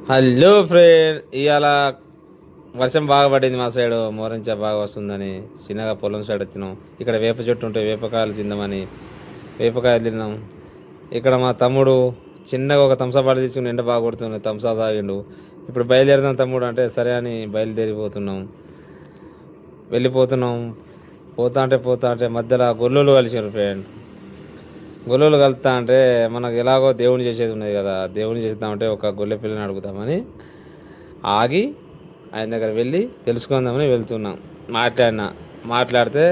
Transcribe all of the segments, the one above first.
Hello friend, ఇవాళ వర్షం బాగా పడింది మా సైడు. మోరంచా బాగా వస్తుందని చిన్నగా పొలం సైడ్ వచ్చినాం. ఇక్కడ వేప చెట్టు ఉంటే వేపకాయలు తిందామని వేపకాయలు తిన్నాం. ఇక్కడ మా తమ్ముడు చిన్నగా ఒక తంసాపాటు తీసుకుని ఎండ బాగా కొడుతుంది, తంసా తాగిండు. ఇప్పుడు బయలుదేరుతాం తమ్ముడు అంటే సరే అని బయలుదేరిపోతున్నాం. వెళ్ళిపోతున్నాం. పోతా అంటే మధ్యలో గొల్లులు కలిసారు ఫ్రెండ్. గొల్లలు కలుతా అంటే మనకు ఎలాగో దేవుని చేసేది ఉన్నది కదా, దేవుని చేద్దామంటే ఒక గొల్లె పిల్లని అడుగుతామని ఆగి ఆయన దగ్గర వెళ్ళి తెలుసుకుందామని వెళ్తున్నాం. మాట్లాడితే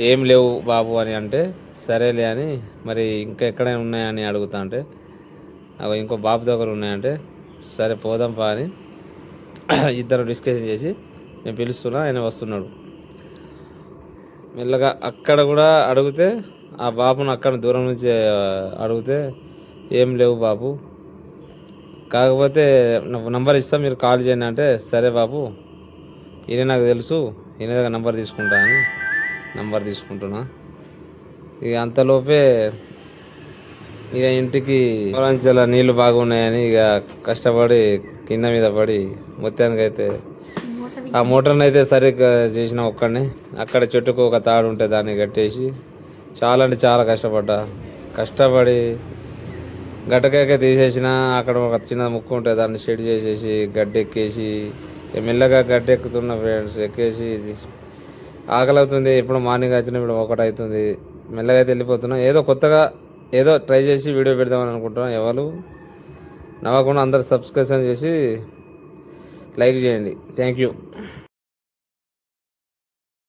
ఏం లేవు బాబు అని అంటే సరేలే అని, మరి ఇంకా ఎక్కడైనా ఉన్నాయని అడుగుతా అంటే అవి ఇంకో బాబు దగ్గర ఉన్నాయంటే సరే పోదాంపా అని ఇద్దరు డిస్కషన్ చేసి నేను పిలుస్తున్నా, ఆయన వస్తున్నాడు. మెల్లగా అక్కడ కూడా అడిగితే ఆ బాబును అక్కడ దూరం నుంచి అడిగితే ఏం లేవు బాబు, కాకపోతే నంబర్ ఇస్తా మీరు కాల్ చేయండి అంటే సరే బాబు ఈయన నాకు తెలుసు, ఈయన దగ్గర నంబర్ తీసుకుంటా అని నంబర్ తీసుకుంటున్నా. ఇక అంతలోపే ఇక ఇంటికి పొలంచెల నీళ్లు బాగున్నాయని ఇక కష్టపడి కింద మీద పడి మొత్తానికైతే ఆ మోటార్ని అయితే సరిగ్గా చేసిన ఒక్కడిని. అక్కడ చెట్టుకు ఒక తాడు ఉంటే దాన్ని కట్టేసి చాలా అంటే చాలా కష్టపడి గట్టకేక తీసేసిన. అక్కడ ఒక చిన్న ముక్కు ఉంటే దాన్ని షెడ్ చేసేసి గడ్డెక్కేసి మెల్లగా గడ్డెక్కుతున్న ఫ్రెండ్స్. ఎక్కేసి ఆకలి అవుతుంది, ఇప్పుడు మార్నింగ్ వచ్చిన ఇప్పుడు 1 అవుతుంది. మెల్లగా అయితే వెళ్ళిపోతున్నాం. ఏదో కొత్తగా ఏదో ట్రై చేసి వీడియో పెడదామని అనుకుంటున్నాం. ఎవరు నవ్వకుండా అందరు సబ్స్క్రిప్షన్ చేసి లైక్ చేయండి. Thank you.